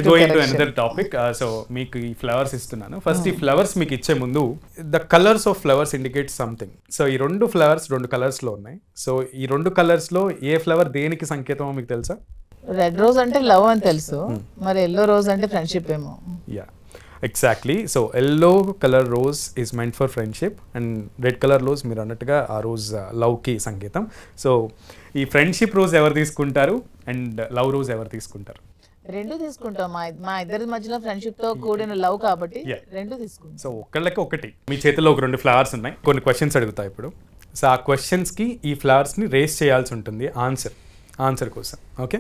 Going to another topic. So మీకు ఈ flowers ఇస్తున్నాను. ఫస్ట్ ఈ ఫ్లవర్స్ మీకు ఇచ్చే ముందు the colours of flowers indicate something. So ఈ రెండు ఫ్లవర్స్ 2 కలర్స్ లో ఉన్నాయి. సో ఈ 2 కలర్స్ లో ఏ ఫ్లవర్ దేనికి సంకేతమో మీకు తెలుసా? రెడ్ రోజ్ అంటే లవ్ అని తెలుసు, మరి ఎల్లో రోజ్ అంటే ఫ్రెండ్షిప్ ఏమో. Yeah, exactly. So yellow colour rose is meant for friendship and red colour rose మీరు అన్నట్టుగా ఆ రోజ్ లవ్కి సంకేతం. సో ఈ ఫ్రెండ్షిప్ రోజ్ ఎవరు తీసుకుంటారు అండ్ లవ్ రోజ్ ఎవరు తీసుకుంటారు? రెండు తీసుకుంటాం. మా ఇద్దరి మధ్యలో ఫ్రెండ్షిప్ తో కూడిన లవ్ కాబట్టి రెండు తీసుకుంటాం. సో ఒకళ్ళకి ఒకటి. మీ చేతిలో ఒక 2 ఫ్లవర్స్ ఉన్నాయి. కొన్ని క్వశ్చన్స్ అడుగుతా ఇప్పుడు. సో ఆ క్వశ్చన్స్కి ఈ ఫ్లవర్స్ని రేస్ చేయాల్సి ఉంటుంది ఆన్సర్ కోసం. ఓకే,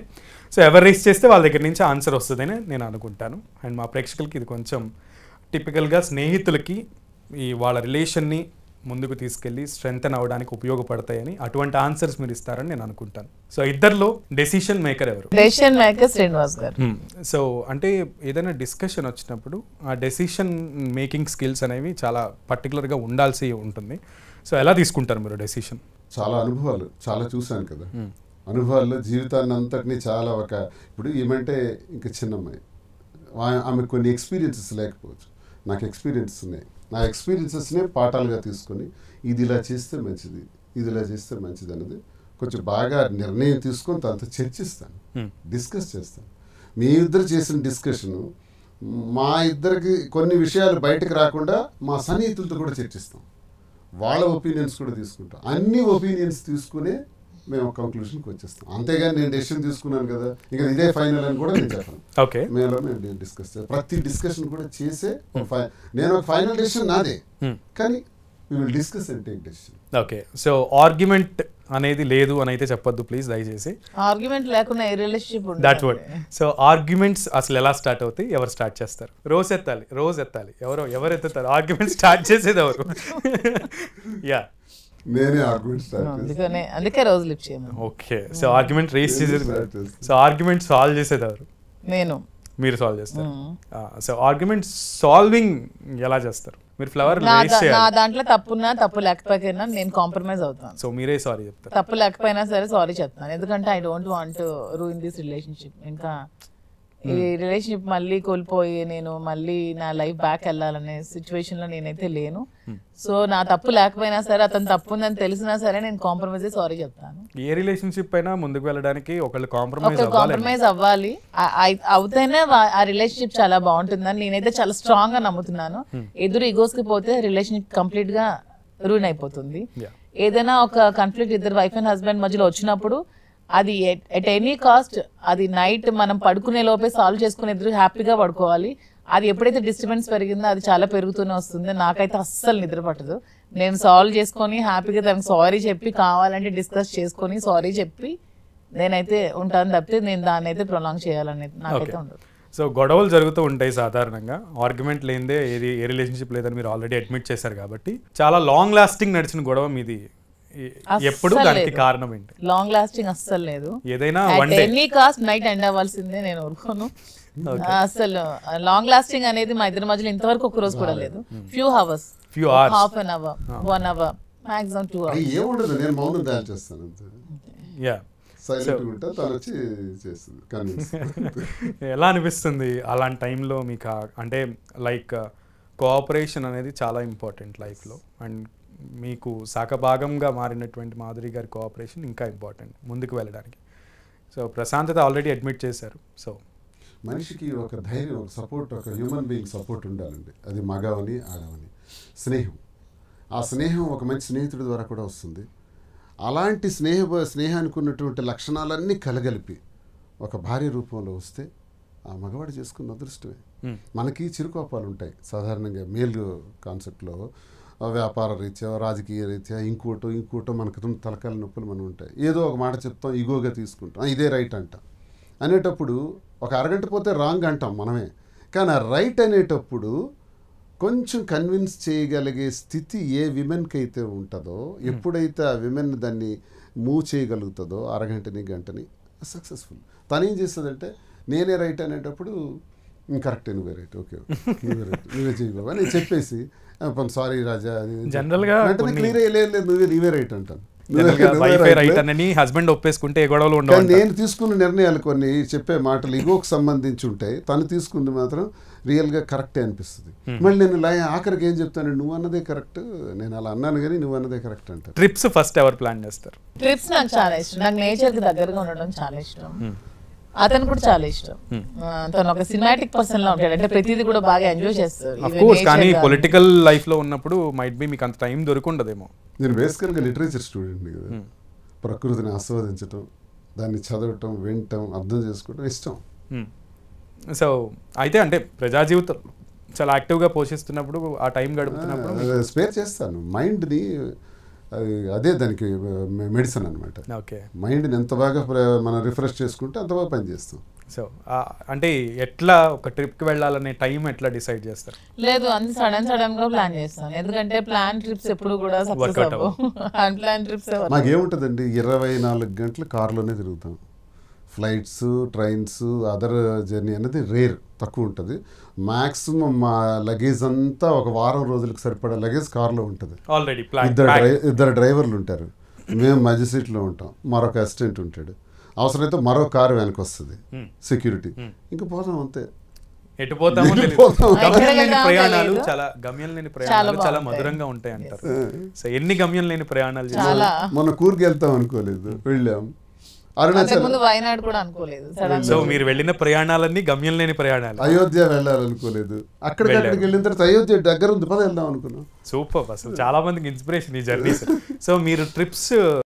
సో ఎవరు రేస్ చేస్తే వాళ్ళ దగ్గర నుంచి ఆన్సర్ వస్తుందని నేను అనుకుంటాను. అండ్ మా ప్రేక్షకులకి ఇది కొంచెం టిపికల్గా స్నేహితులకి ఈ వాళ్ళ రిలేషన్ని ముందుకు తీసుకెళ్ళి స్ట్రెంగ్తన్ అవ్వడానికి ఉపయోగపడతాయని అటువంటి ఆన్సర్స్ మీరు ఇస్తారని నేను అనుకుంటాను. సో ఇద్దరిలో డెసిషన్ మేకర్ ఎవరు? డెసిషన్ మేకర్ శ్రీనివాస్ గారు. సో అంటే ఏదైనా డిస్కషన్ వచ్చినప్పుడు ఆ డెసిషన్ మేకింగ్ స్కిల్స్ అనేవి చాలా పర్టికులర్గా ఉండాల్సి ఉంటుంది. సో ఎలా తీసుకుంటారు మీరు డెసిషన్? చాలా అనుభవాలు చాలా చూశాను కదా, అనుభవాల్లో జీవితాన్ని అంతటినీ చాలా ఇప్పుడు ఏమంటే ఇంకా చిన్నమ్మాయి, ఆమె కొన్ని ఎక్స్పీరియన్సెస్ లేకపోవచ్చు, నాకు ఎక్స్పీరియన్సెస్ ఉన్నాయి. నా ఎక్స్పీరియన్సెస్నే పాఠాలుగా తీసుకొని ఇది ఇలా చేస్తే మంచిది, ఇది ఇలా చేస్తే మంచిది అనేది కొంచెం బాగా నిర్ణయం తీసుకొని తనతో చర్చిస్తాను, డిస్కస్ చేస్తాను. మీ ఇద్దరు చేసిన డిస్కషను మా ఇద్దరికి కొన్ని విషయాలు బయటకు రాకుండా మా సన్నిహితులతో కూడా చర్చిస్తాం, వాళ్ళ ఒపీనియన్స్ కూడా తీసుకుంటాం. అన్ని ఒపీనియన్స్ తీసుకునే మేము కంక్లూషన్కి వచ్చేస్తాం. అంతేగాని నేను డెసిషన్ తీసుకున్నాను కదా ఇంకా ఇదే ఫైనల్ అని కూడా నేను చెప్పాను. ఓకే, మేము డిస్కస్ చేస్తాం. ప్రతి డిస్కషన్ కూడా చేసే నేను ఒక ఫైనల్ డెసిషన్ నాదే, కానీ we will discuss and take decision. Okay, so argument అనేది లేదు అని అయితే చెప్పొద్దు ప్లీజ్ దయచేసి. ఆర్గ్యుమెంట్ లేకుండా ఏ రిలేషన్షిప్ ఉండదు. That word. సో ఆర్గ్యుమెంట్స్ అసలు ఎలా స్టార్ట్ అవుతాయి? ఎవరు స్టార్ట్ చేస్తారు? రోజు ఎత్తాలి ఎవరు ఎత్తుతారు? ఆర్గ్యుమెంట్ స్టార్ట్ చేసేది ఎవరు? యా, నేనే ఆర్గ్యుమెంట్ స్టార్ట్ చేస్తాను. అందుకే రోజు లిఫ్ట్ చేయను. ఓకే, సో ఆర్గ్యుమెంట్ రేస్ చేసేది. సో ఆర్గ్యుమెంట్ సాల్వ్ చేసేది ఎవరు? నేను. మీరు సాల్వ్ చేస్తారు. సో ఆర్గ్యుమెంట్ సాల్వింగ్ ఎలా చేస్తారు? మీరు ఫ్లవర్ నా దాంట్లో తప్పున్నా తప్పు లేకపోయినా నేను కాంప్రమైజ్ అవుతాను. సో మీరే సారీ చెప్తారు? తప్పు లేకపోయినా సరే సారీ చెప్తాను, ఎందుకంటే I don't want to ruin this relationship. ఇంకా ఈ రిలేషన్షిప్ మళ్ళీ కోల్పోయి నేను మళ్ళీ నా లైఫ్ బ్యాక్ వెళ్ళాలనే సిచ్యువేషన్ లో నేనైతే లేను. సో నా తప్పు లేకపోయినా సరే అతను తప్పు ఉందని తెలిసినా సరే నేను కాంప్రమైజ్ సారీ చెప్తాను. ఏ రిలేషన్షిప్ అయినా ముందుకు వెళ్ళడానికి ఒకళ్ళు కాంప్రమైజ్ అవ్వాలి. అవుతేనే ఆ రిలేషన్షిప్ చాలా బాగుంటుందని నేనైతే చాలా స్ట్రాంగ్ గా నమ్ముతున్నాను. ఎదురు ఈగోస్ కి పోతే రిలేషన్షిప్ కంప్లీట్ గా రూన్ అయిపోతుంది. ఏదైనా ఒక కాన్ఫ్లిక్ట్ ఇద్దరు వైఫ్ అండ్ హస్బెండ్ మధ్యలో వచ్చినప్పుడు అది ఎట్ ఎనీ కాస్ట్ అది నైట్ మనం పడుకునే లోపే సాల్వ్ చేసుకుని ఇద్దరు హ్యాపీగా పడుకోవాలి. అది ఎప్పుడైతే డిస్టర్బెన్స్ పెరిగిందో అది చాలా పెరుగుతూనే వస్తుంది. నాకైతే అస్సలు నిద్ర పట్టదు. నేను సాల్వ్ చేసుకొని హ్యాపీగా తనకు సారీ చెప్పి కావాలంటే డిస్కస్ చేసుకొని సారీ చెప్పి నేనైతే ఉంటాను తప్పితే నేను దాన్ని అయితే ప్రొలాంగ్ చేయాలనేది నాకైతే ఉండదు. సో గొడవలు జరుగుతూ ఉంటాయి సాధారణంగా. ఆర్గ్యుమెంట్ లేనిదే ఏ రిలేషన్షిప్ లేదని మీరు ఆల్రెడీ అడ్మిట్ చేశారు కాబట్టి చాలా లాంగ్ లాస్టింగ్ నడిచిన గొడవ మీది ఎప్పుడు? దానికి కారణం ఏంటి? లాంగ్ లాస్టింగ్ అస్సలు లేదు. ఏదైనా ఎనీ కాస్ట్ నైట్ ఎండ్ అవ్వాల్సిందే, నేను ఊరుకోను. అసలు లాంగ్ లాస్టింగ్ అనేది మా ఇద్దరి మధ్యలో ఇంతవరకు ఒక రోజు కూడా లేదు. Few hours, half an hour, 1 hour, maximum 2 hours. ఏముండదు, నేను మౌనం దాని చేస్తాను. యా, ఎలా అనిపిస్తుంది అలాంటి టైంలో మీకు? అంటే లైక్ కోఆపరేషన్ అనేది చాలా ఇంపార్టెంట్ లైఫ్లో, అండ్ మీకు శాఖభాగంగా మారినటువంటి మాధురి గారి కోఆపరేషన్ ఇంకా ఇంపార్టెంట్ ముందుకు వెళ్ళడానికి. సో ప్రశాంతత ఆల్రెడీ అడ్మిట్ చేశారు. సో మనిషికి ఒక ధైర్యం, ఒక సపోర్ట్, ఒక హ్యూమన్ బీయింగ్ సపోర్ట్ ఉండాలండి. అది మగవని ఆడవని. స్నేహం, ఆ స్నేహం ఒక మంచి స్నేహితుడి ద్వారా కూడా వస్తుంది. అలాంటి స్నేహానికి ఉన్నటువంటి లక్షణాలన్నీ కలగలిపి ఒక భార్య రూపంలో వస్తే ఆ మగవాడు చేసుకున్న అదృష్టమే. మనకి చిరుకోపాలు ఉంటాయి సాధారణంగా మేల్ కాన్సెప్ట్లో, వ్యాపార రీత్యా, రాజకీయ రీత్యా, ఇంకోటో మనకు తలకాల నొప్పులు మనం ఉంటాయి. ఏదో ఒక మాట చెప్తాం, ఈగోగా తీసుకుంటాం, ఇదే రైట్ అంటాం. అనేటప్పుడు ఒక అరగంట పోతే రాంగ్ అంటాం మనమే. కానీ ఆ రైట్ అనేటప్పుడు కొంచెం కన్విన్స్ చేయగలిగే స్థితి ఏ విమెన్కి అయితే ఉంటుందో, ఎప్పుడైతే ఆ విమెన్ దాన్ని మూవ్ చేయగలుగుతుందో అరగంటని గంటని సక్సెస్ఫుల్. తను ఏం చేస్తుందంటే నేనే రైట్ అనేటప్పుడు కరెక్ట్, నువ్వే రైట్, ఓకే నువ్వే చేయగలవా నేను చెప్పేసి సారీ రాజా జనరల్గా క్లియర్ లేదు, నువ్వే రైట్ అంటాను. వైఫై రైట్ అని హస్బెండ్ ఒప్పేసుకుంటే ఏ గొడవలు ఉండవు. నేను తీసుకున్న నిర్ణయాలు కొన్ని చెప్పే మాటలు ఇగోకి సంబంధించి ఉంటాయి, తను తీసుకుంది మాత్రం రియల్గా కరెక్టే అనిపిస్తుంది. మళ్ళీ నేను ఆఖరికి ఏం చెప్తాను, నువ్వు అన్నదే కరెక్ట్, నేను అలా అన్నాను కానీ నువ్వు అన్నదే కరెక్ట్ అంటారు. ట్రిప్స్ ఫస్ట్ ఎవరు ప్లాన్ చేస్తారు? ట్రిప్స్ నాకు చాలా ఇష్టం. నాకు నేచర్కి దగ్గరగా ఉండడం చాలా ఇష్టం. అతను కూడా చాలా ఇష్టం. తను ఒక సినిమాటిక్ పర్సన్ లా ఉంటాడు, అంటే ప్రతిదీ కూడా బాగా ఎంజాయ్ చేస్తారు. ఆఫ్ కోర్స్, కానీ పొలిటికల్ లైఫ్ లో ఉన్నప్పుడు మైట్ బి మీకు అంత టైం దొరుకుండదేమో. నేను బేసికల్గా లిటరేచర్ స్టూడెంట్ని కదా, ప్రకృతిని ఆస్వాదించటం, దాన్ని చదవటం, వినటం, అర్థం చేసుకోవటం ఇష్టం. సో అయితే అంటే ప్రజా జీవితం చాలా యాక్టివ్గా పోషిస్తున్నప్పుడు ఆ టైం గడుపుతున్నప్పుడు స్పేర్ చేస్తాను మైండ్ని. అదే దానికి మెడిసిన్ అనమాట. ఓకే, మైండ్ని ఎంత బాగా మనం రిఫ్రెష్ చేసుకుంటే అంత బాగా పనిచేస్తాం. సో అంటే ఎట్లా ఒక ట్రిప్కి వెళ్ళాలనే టైం ఎట్లా డిసైడ్ చేస్తారు? లేదు, అన్ని సడన్ గా ప్లాన్ చేస్తాను. ఎందుకంటే ప్లాన్ ట్రిప్స్ ఎప్పుడు కూడా సక్సెస్ అవ్వవు. అన్ప్లాన్ ట్రిప్స్ మాకేముంటుందండి, 24 గంటలు కార్లోనే తిరుగుతాం. ఫ్లైట్స్, ట్రైన్స్, అదర్ జర్నీ అనేది రేర్, తక్కువ ఉంటుంది. మ్యాక్సిమం మా లగేజ్ అంతా ఒక వారం రోజులకు సరిపడా లగేజ్ కార్లో ఉంటుంది. ఆల్రెడీ ఇద్దరు డ్రైవర్లు ఉంటారు, మేము మధ్య సీట్లో ఉంటాం, మరొక అసిస్టెంట్ ఉంటాడు. అవసరమైతే మరో కారు వెనక వస్తుంది సెక్యూరిటీ, ఇంకా పోతాం అంతే. ఎటు పోతామో ప్రయాణాలు చాలా మధురంగా ఉంటాయి అంటారు. సో ఎన్ని గమ్యం లేని ప్రయాణాలు చేశారు? మొన్న కూర్కి వెళ్తాం అనుకోలేదు, వెళ్ళాం. వైనాడు కూడా అనుకోలేదు. సో మీరు వెళ్ళిన ప్రయాణాలన్నీ గమ్యం లేని ప్రయాణాలు. అయోధ్య వెళ్ళాలనుకోలేదు, అక్కడికి వెళ్ళిన తర్వాత అయోధ్య దగ్గర ఉంది, పద వెళ్దాం అనుకున్నాం. సూపర్, అసలు చాలా మందికి ఇన్స్పిరేషన్ ఈ జర్నీస్. సో మీరు ట్రిప్స్